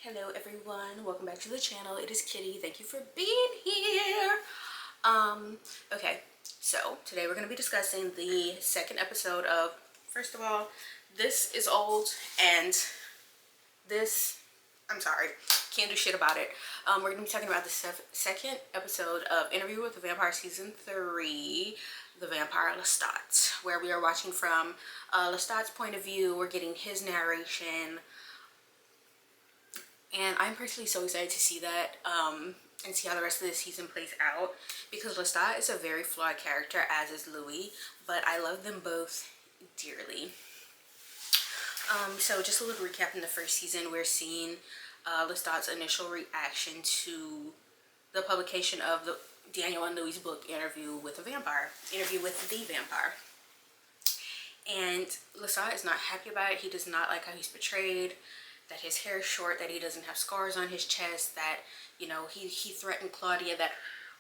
Hello everyone, welcome back to the channel. It is Kitty. Thank you for being here. Okay, so today we're going to be discussing the second episode of, first of all, this is old and this, I'm sorry, can't do shit about it. We're going to be talking about the second episode of Interview with the Vampire Season 3, The Vampire Lestat, where we are watching from Lestat's point of view. We're getting his narration. And I'm personally so excited to see that and see how the rest of the season plays out, because Lestat is a very flawed character, as is Louis, but I love them both dearly. So just a little recap. In the first season, we're seeing Lestat's initial reaction to the publication of the Daniel and Louis' book, Interview with the Vampire. And Lestat is not happy about it. He does not like how he's portrayed, that his hair is short, that he doesn't have scars on his chest, that, you know, he threatened Claudia, that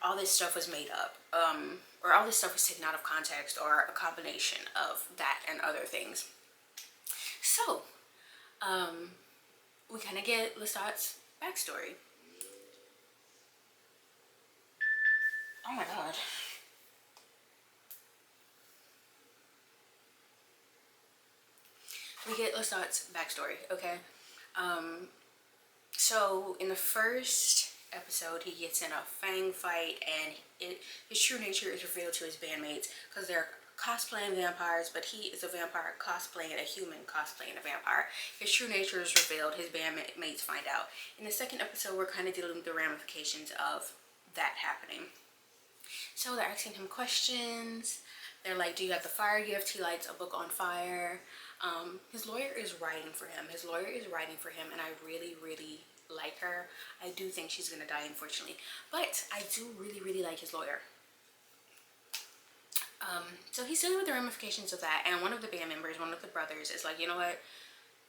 all this stuff was made up, or all this stuff was taken out of context, or a combination of that and other things. So, we kind of get Lestat's backstory. Oh my god. We get Lestat's backstory, okay? So in the first episode, he gets in a fang fight, and his true nature is revealed to his bandmates, because they're cosplaying vampires, but he is a vampire cosplaying a human, cosplaying a vampire. His true nature is revealed. His bandmates find out. In the second episode, we're kind of dealing with the ramifications of that happening. So they're asking him questions. They're like, do you have the fire gift? He lights a book on fire. His lawyer is writing for him. And I really, really like her. I do think she's gonna die, unfortunately, but I do really, really like his lawyer. So he's dealing with the ramifications of that, and one of the band members, one of the brothers, is like, you know what?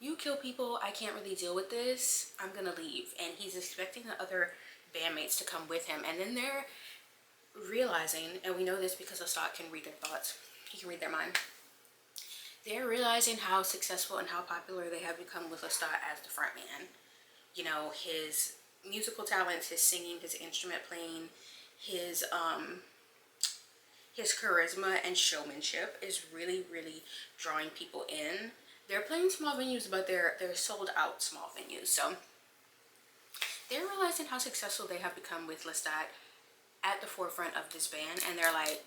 You kill people, I can't really deal with this. I'm gonna leave. And he's expecting the other bandmates to come with him, and then they're realizing, and we know this because Lestat can read their thoughts. He can read their mind. They're realizing how successful and how popular they have become with Lestat as the front man. You know, his musical talents, his singing, his instrument playing, his charisma and showmanship is really, really drawing people in. They're playing small venues, but they're sold out small venues. So they're realizing how successful they have become with Lestat at the forefront of this band, and they're like,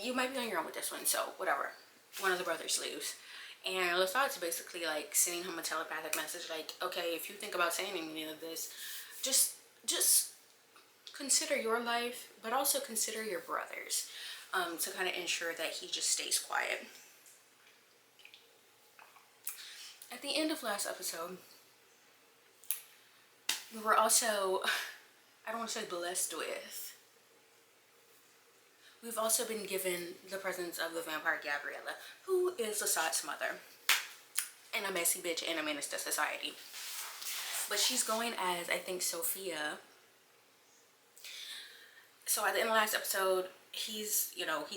you might be on your own with this one, so whatever. One of the brothers leaves, and Lestat's basically like sending him a telepathic message, like, okay, if you think about saying any of this, just consider your life, but also consider your brothers, to kind of ensure that he just stays quiet. At the end of last episode, we were also, I don't want to say blessed with, we've also been given the presence of the vampire Gabriella, who is Lestat's mother, and a messy bitch and a menace to society. But she's going as, I think, Sophia. So at the end of the last episode, he's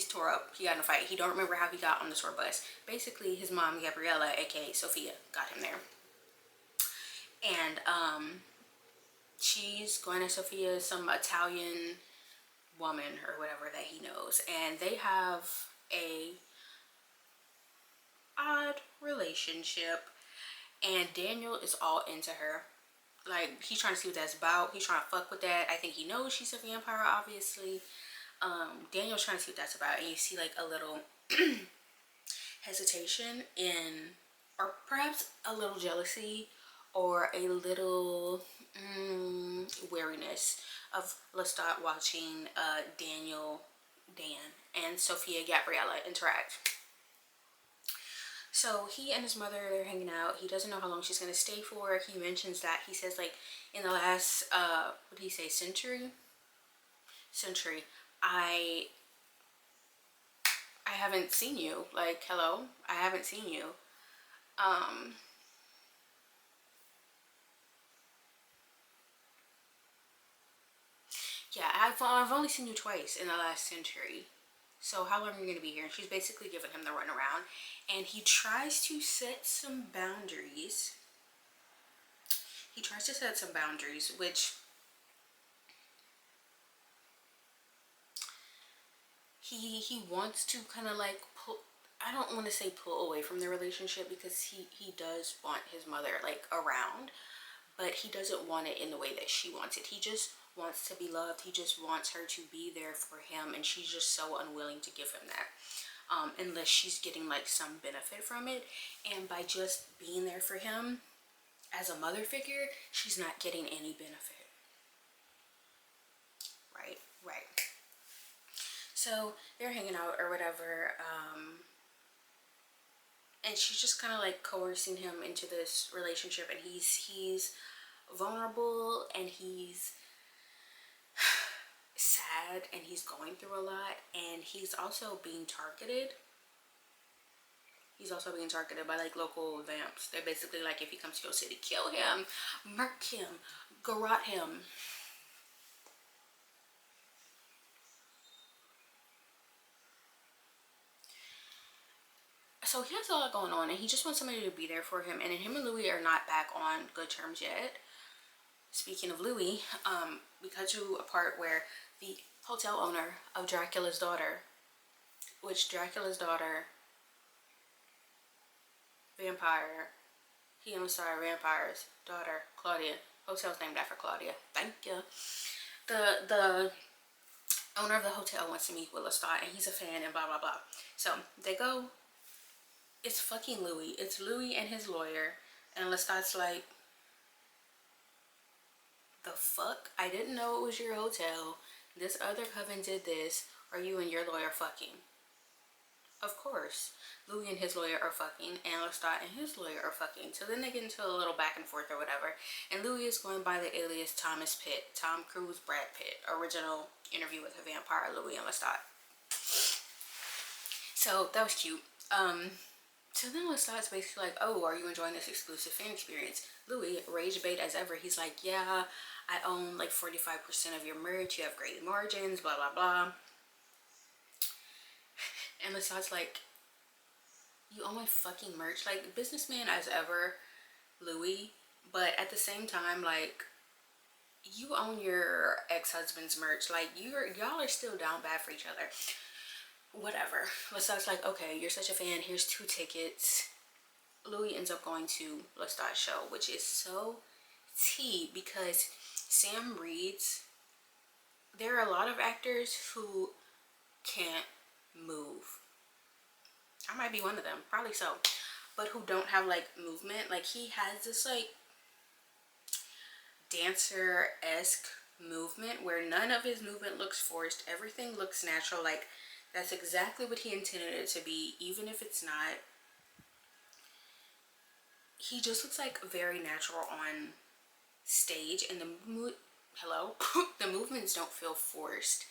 tore up. He got in a fight. He don't remember how he got on the tour bus. Basically, his mom, Gabriella, aka Sophia, got him there. And she's going as Sophia, some Italian woman or whatever that he knows, and they have a odd relationship, and Daniel is all into her. Like, he's trying to see what that's about. He's trying to fuck with that. I think he knows she's a vampire, obviously. Daniel's trying to see what that's about, and you see like a little hesitation in, or perhaps a little jealousy, or a little wariness of Lestat watching Dan and Sophia Gabriella interact. So he and his mother, they're hanging out. He doesn't know how long she's going to stay for. He mentions that, he says, like, in the last, what did he say, century, I haven't seen you. Like, hello, I haven't seen you. Yeah, I've only seen you twice in the last century. So how long are you going to be here? And she's basically giving him the runaround. And he tries to set some boundaries. Which he wants to kind of like pull. I don't want to say pull away from the relationship, because he does want his mother like around, but he doesn't want it in the way that she wants it. He just wants to be loved. He just wants her to be there for him, and she's just so unwilling to give him that, unless she's getting like some benefit from it. And by just being there for him as a mother figure, she's not getting any benefit. Right. So they're hanging out or whatever, and she's just kind of like coercing him into this relationship, and he's vulnerable, and he's sad, and he's going through a lot, and he's also being targeted. By like local vamps. They're basically like, if he comes to your city, kill him, murk him, garrot him. So he has a lot going on, and he just wants somebody to be there for him. And then him and Louis are not back on good terms yet. Speaking of Louis, we cut to a part where the hotel owner of Dracula's daughter, vampire, he and Lestat vampire's daughter, Claudia, hotel's named after Claudia, thank you. The owner of the hotel wants to meet with Lestat, and he's a fan, and blah blah blah. So they go. It's fucking Louis. It's Louis and his lawyer, and Lestat's like, the fuck? I didn't know it was your hotel. This other coven did this. Are you and your lawyer fucking? Of course. Louis and his lawyer are fucking, and Lestat and his lawyer are fucking. So then they get into a little back and forth or whatever. And Louis is going by the alias Thomas Pitt. Tom Cruise, Brad Pitt. Original Interview with a Vampire, Louis and Lestat. So that was cute. So then Lestat's basically like, oh, are you enjoying this exclusive fan experience? Louis, rage bait as ever, he's like, yeah, I own like 45% of your merch, you have great margins, blah blah blah. And Lestat's like, you own my fucking merch? Like, businessman as ever, Louis, but at the same time, like, you own your ex-husband's merch. Like, y'all are still down bad for each other. Whatever. Lestat's like, okay, you're such a fan, here's 2 tickets. Louis ends up going to Lestat's show, which is so tea, because Sam reads, there are a lot of actors who can't move. I might be one of them, probably so, but who don't have like movement. Like, he has this like dancer-esque movement where none of his movement looks forced, everything looks natural. Like, that's exactly what he intended it to be, even if it's not. He just looks like very natural on stage, and the movements don't feel forced.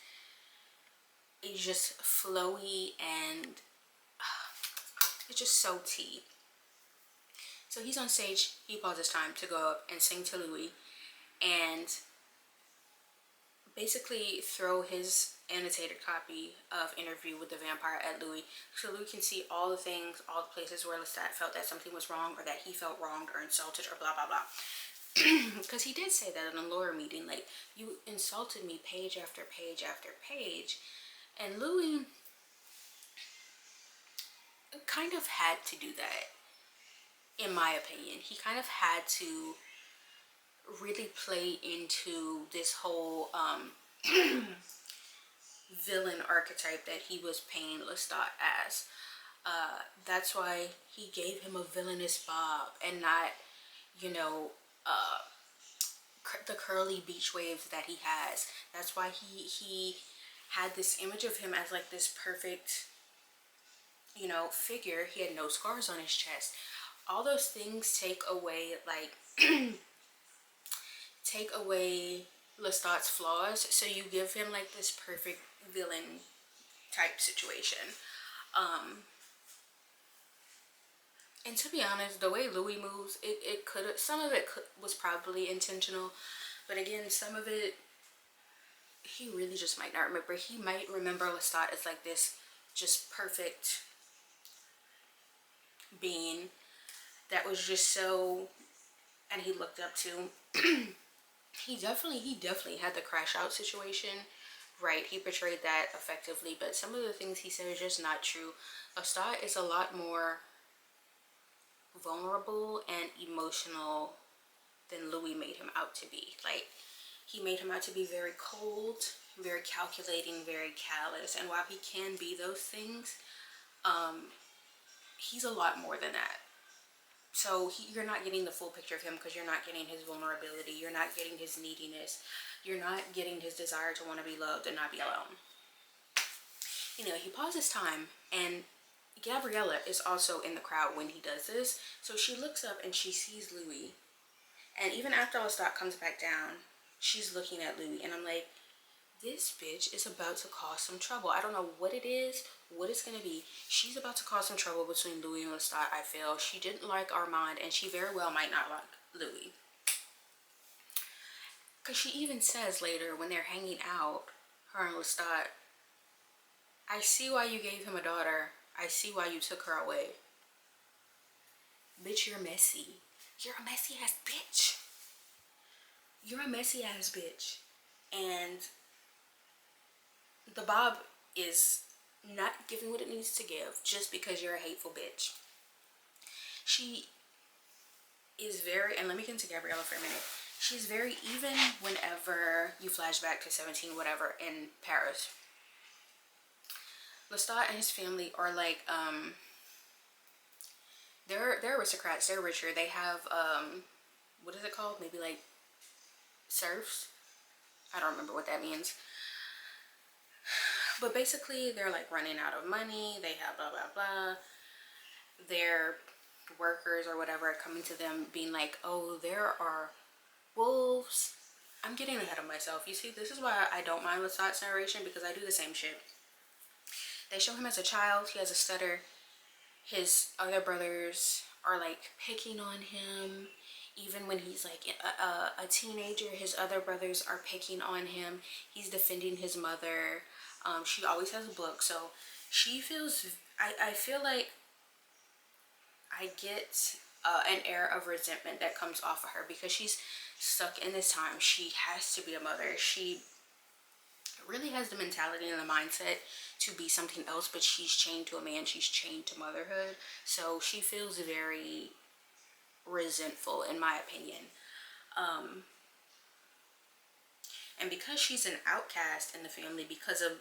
It's just flowy, and it's just so tea. So he's on stage, he pauses time to go up and sing to Louis, and basically throw his annotated copy of Interview with the Vampire at Louis, so Louis can see all the things, all the places where Lestat felt that something was wrong, or that he felt wronged or insulted or blah blah blah. Because he did say that in a lawyer meeting, like, you insulted me page after page after page. And Louis kind of had to do that, in my opinion. He kind of had to really play into this whole villain archetype that he was paying Lestat as. That's why he gave him a villainous bob, and not, you know, the curly beach waves that he has. That's why he had this image of him as like this perfect, you know, figure. He had no scars on his chest. All those things take away, like, take away Lestat's flaws, so you give him like this perfect villain type situation. And to be honest, the way Louis moves, it could, some of it was probably intentional, but again, some of it he really just might not remember. He might remember Lestat as like this just perfect being that was just so, and he looked up to. He definitely had the crash out situation, right? He portrayed that effectively, but some of the things he said are just not true. Lestat is a lot more vulnerable and emotional than Louis made him out to be. Like, he made him out to be very cold, very calculating, very callous, and while he can be those things, he's a lot more than that. So you're not getting the full picture of him because you're not getting his vulnerability, you're not getting his neediness, you're not getting his desire to want to be loved and not be alone. You know, he pauses time, and Gabriella is also in the crowd when he does this. So she looks up and she sees Louis, and even after Lestat comes back down, she's looking at Louis, and I'm like, this bitch is about to cause some trouble. I don't know what it is, what it's gonna be. She's about to cause some trouble between Louis and Lestat, I feel. She didn't like Armand, and she very well might not like Louis. Because she even says later when they're hanging out, her and Lestat, I see why you gave him a daughter. I see why you took her away. Bitch, you're messy. You're a messy ass bitch. You're a messy ass bitch. And the Bob is not giving what it needs to give just because you're a hateful bitch. She is very, and let me get into Gabriella for a minute. She's very, even whenever you flash back to 17, whatever, in Paris, Lestat and his family are like, they're aristocrats, they're richer, they have, what is it called? Maybe like serfs? I don't remember what that means. But basically, they're like running out of money, they have blah, blah, blah. Their workers or whatever are coming to them being like, oh, there are wolves. I'm getting ahead of myself. You see, this is why I don't mind Lestat's narration, because I do the same shit. They show him as a child, he has a stutter. His other brothers are like picking on him. Even when he's like a teenager, his other brothers are picking on him. He's defending his mother. She always has a book, so she feels, I feel like I get an air of resentment that comes off of her because she's stuck in this time. She has to be a mother. She really has the mentality and the mindset to be something else, but she's chained to a man. She's chained to motherhood. So she feels very resentful, in my opinion. And because she's an outcast in the family, because of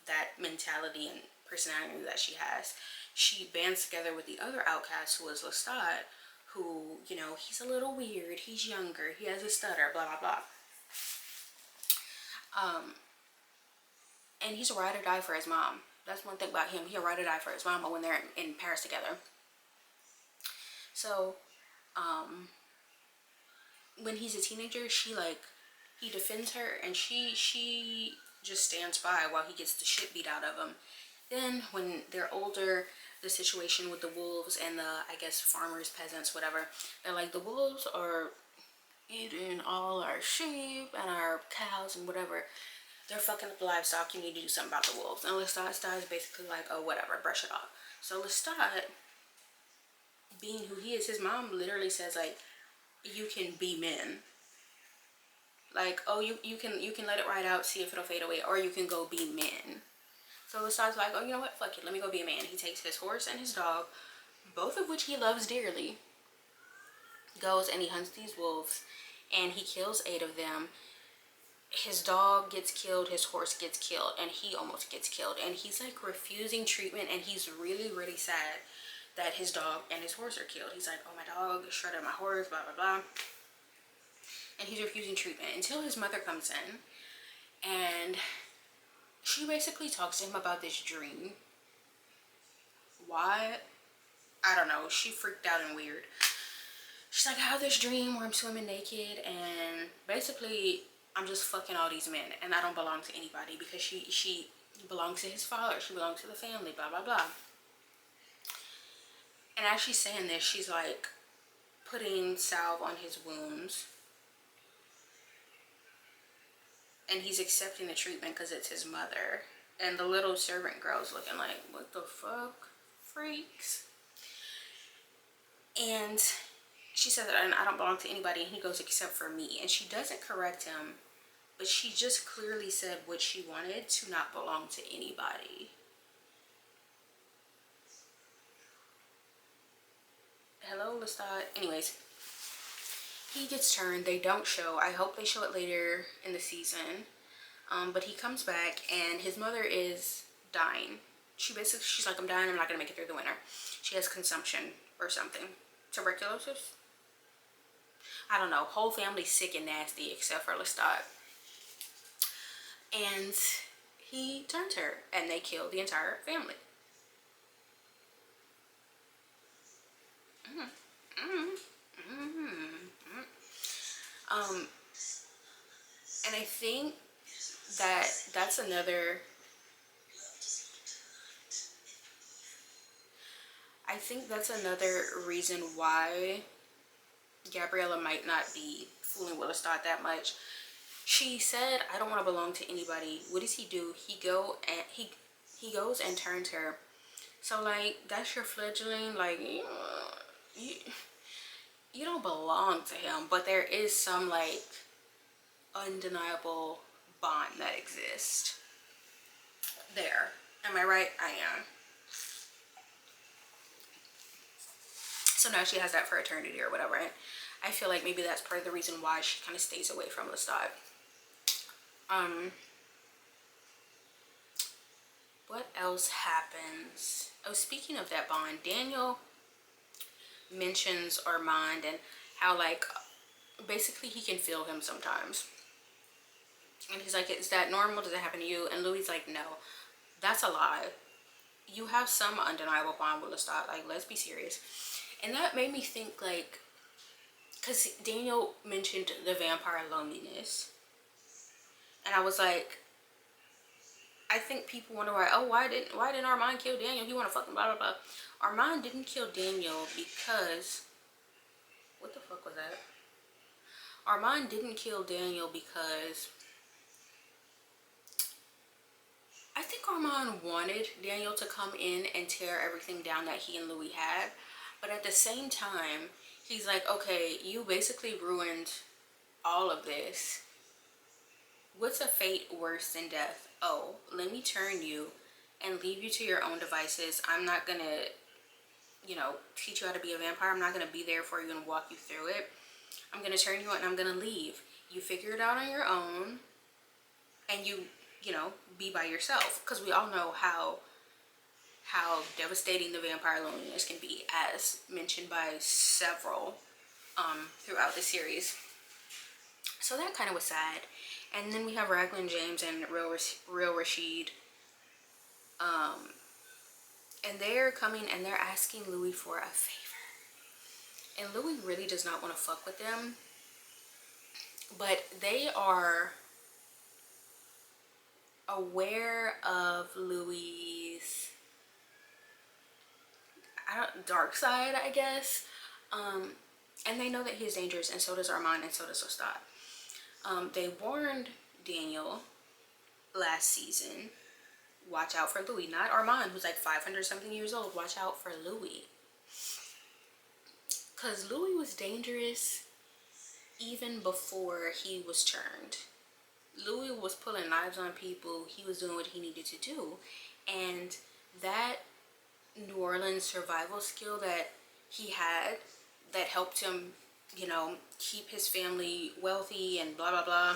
that mentality and personality that she has, she bands together with the other outcast, who is Lestat, who, you know, he's a little weird, he's younger, he has a stutter, blah blah blah. And he's a ride or die for his mom. That's one thing about him. He'll ride or die for his mama when they're in Paris together. So, when he's a teenager, he defends her, and she just stands by while he gets the shit beat out of him. Then when they're older, the situation with the wolves and the, I guess, farmers, peasants, whatever, they're like, the wolves are eating all our sheep and our cows and whatever. They're fucking up the livestock. You need to do something about the wolves. And Lestat is basically like, oh, whatever, brush it off. So Lestat, being who he is, his mom literally says, like, you can be men. Like, oh, you can let it ride out, see if it'll fade away, or you can go be men. So Lestat's like, oh, you know what, fuck it, let me go be a man. He takes his horse and his dog, both of which he loves dearly, goes and he hunts these wolves, and he kills 8 of them. His dog gets killed, his horse gets killed, and he almost gets killed. And he's like refusing treatment, and he's really, really sad that his dog and his horse are killed. He's like, oh, my dog shredded my horse, blah, blah, blah. And he's refusing treatment until his mother comes in, and she basically talks to him about this dream. Why? I don't know. She freaked out and weird. She's like, I have this dream where I'm swimming naked, and basically I'm just fucking all these men, and I don't belong to anybody, because she belongs to his father, she belongs to the family, blah blah blah. And as she's saying this, she's like putting salve on his wounds, and he's accepting the treatment because it's his mother. And the little servant girl's looking like, what the fuck, freaks? And she says, I don't belong to anybody. And he goes, except for me. And she doesn't correct him, but she just clearly said what she wanted, to not belong to anybody. Hello, Lestat. Anyways, he gets turned. They don't show. I hope they show it later in the season. But he comes back and his mother is dying. She's like, I'm dying. I'm not going to make it through the winter. She has consumption or something. Tuberculosis? I don't know. Whole family's sick and nasty except for Lestat. And he turns her and they kill the entire family. And I think that's another, reason why Gabriella might not be fooling with Lestat that much. She said, I don't want to belong to anybody. What does he do? He goes and turns her. So like, that's your fledgling. Like, you don't belong to him, but there is some like undeniable bond that exists there. Am I right? I am. So now she has that for eternity or whatever. And I feel like maybe that's part of the reason why she kind of stays away from Lestat. What else happens? Oh, speaking of that bond, Daniel mentions Armand and how like basically he can feel him sometimes. And he's like, is that normal? Does that happen to you? And Louis like, no, that's a lie. You have some undeniable bond with Lestat. Like, let's be serious. And that made me think, like, because Daniel mentioned the vampire loneliness. And I was like, I think people wonder why didn't Armand kill Daniel? He wanna fucking blah blah blah. Armand didn't kill Daniel because, what the fuck was that? Armand didn't kill Daniel because I think Armand wanted Daniel to come in and tear everything down that he and Louis had. But at the same time, he's like, okay, you basically ruined all of this. What's a fate worse than death? Oh, let me turn you and leave you to your own devices. I'm not gonna, teach you how to be a vampire. I'm not gonna be there for you and walk you through it. I'm gonna turn you out and I'm gonna leave. You figure it out on your own and you be by yourself. Because we all know how devastating the vampire loneliness can be, as mentioned by several throughout the series. So that kind of was sad. And then we have Raglan James and Real Rashid. And they're coming and they're asking Louis for a favor. And Louis really does not want to fuck with them. But they are aware of Louis' dark side, I guess. And they know that he's dangerous, and so does Armand, and so does Lestat. They warned Daniel last season, watch out for Louis. Not Armand, who's like 500 something years old. Watch out for Louis. Because Louis was dangerous even before he was turned. Louis was pulling knives on people. He was doing what he needed to do. And that New Orleans survival skill that he had, that helped him, keep his family wealthy and blah, blah, blah.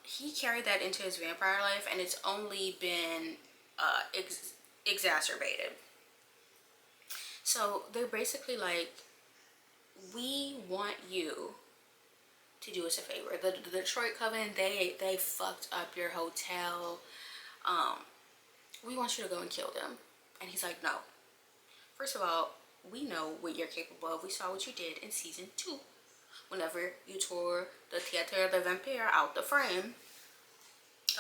He carried that into his vampire life, and it's only been exacerbated. So they're basically like, we want you to do us a favor. The Detroit Covenant, they fucked up your hotel. We want you to go and kill them. And he's like, no. First of all, we know what you're capable of. We saw what you did in season 2. Whenever you tore the Theatre de Vampire out the frame.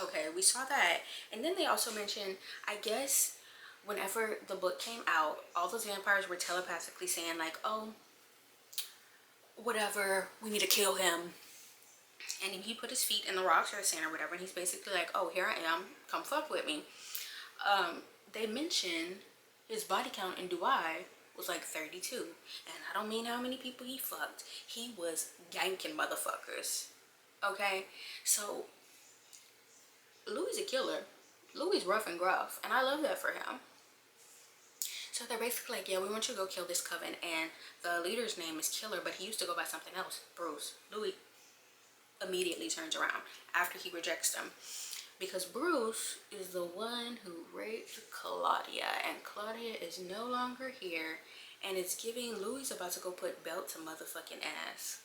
Okay, we saw that. And then they also mentioned, I guess, whenever the book came out, all those vampires were telepathically saying like, oh, whatever, we need to kill him. And he put his feet in the rocks or the sand or whatever, and he's basically like, oh, here I am, come fuck with me. They mention his body count in Dubai was like 32. And I don't mean how many people he fucked. He was yanking motherfuckers. Okay? So, Louis a killer. Louis rough and gruff. And I love that for him. So they're basically like, yeah, we want you to go kill this coven. And the leader's name is Killer, but he used to go by something else. Bruce. Louis immediately turns around after he rejects them. Because Bruce is the one who raped Claudia. And Claudia is no longer here. And it's giving Louis about to go put belt to motherfucking ass.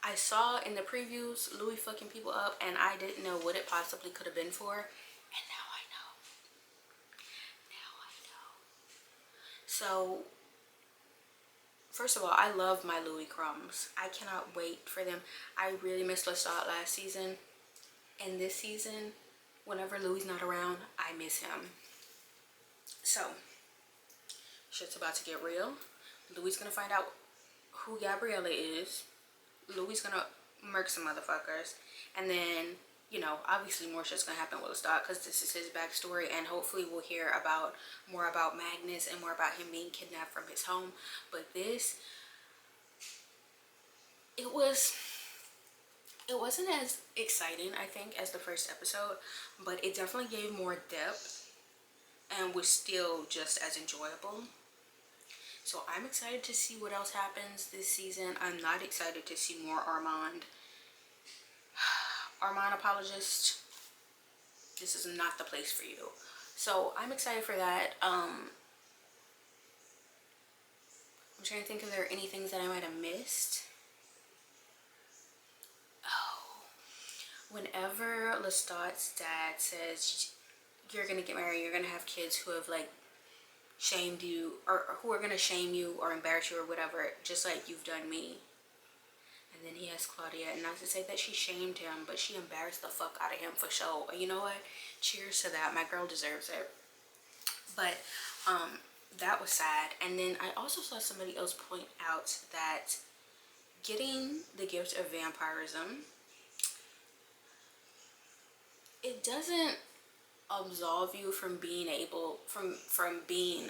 I saw in the previews Louis fucking people up, and I didn't know what it possibly could have been for. And now I know. Now I know. So, first of all, I love my Louis crumbs. I cannot wait for them. I really missed Lestat last season. And this season, whenever Louis not around, I miss him. So, shit's about to get real. Louis gonna find out who Gabriella is. Louis gonna murk some motherfuckers. And then, you know, obviously more shit's gonna happen with Lestat because this is his backstory. And hopefully we'll hear about more about Magnus and more about him being kidnapped from his home. But this, it wasn't as exciting, I think, as the first episode. But it definitely gave more depth and was still just as enjoyable. So I'm excited to see what else happens this season. I'm not excited to see more Armand. Armand apologist, this is not the place for you. So I'm excited for that. I'm trying to think if there are any things that I might have missed. Oh, whenever Lestat's dad says, you're gonna get married, you're gonna have kids who have like shamed you, or who are gonna shame you or embarrass you or whatever, just like you've done me. And then he asked Claudia, and not to say that she shamed him, but she embarrassed the fuck out of him for sure. You know what? Cheers to that. My girl deserves it. But that was sad. And then I also saw somebody else point out that getting the gift of vampirism, it doesn't absolve you from being able, from being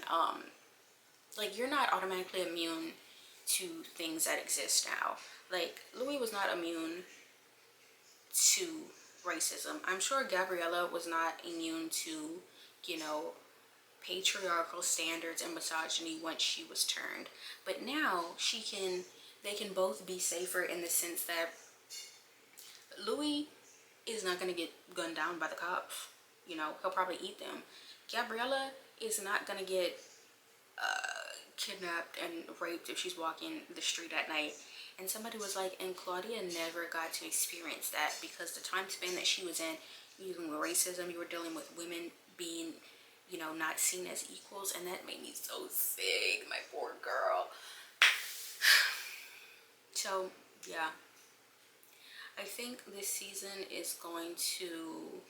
like, you're not automatically immune to things that exist now. Like, Louis was not immune to racism. I'm sure Gabriella was not immune to, you know, patriarchal standards and misogyny once she was turned. But now they can both be safer in the sense that Louis is not going to get gunned down by the cops. You know, he'll probably eat them. Gabriella is not going to get kidnapped and raped if she's walking the street at night. And somebody was like, and Claudia never got to experience that because the time span that she was in, you were dealing with racism, you were dealing with women being, you know, not seen as equals, and that made me so sick, my poor girl. So, yeah. I think this season is going to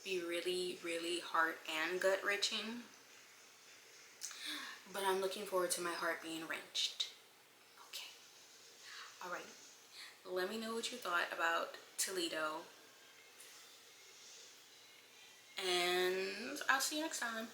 be really, really heart and gut wrenching. But I'm looking forward to my heart being wrenched. Okay. Alright. Let me know what you thought about Toledo. And I'll see you next time.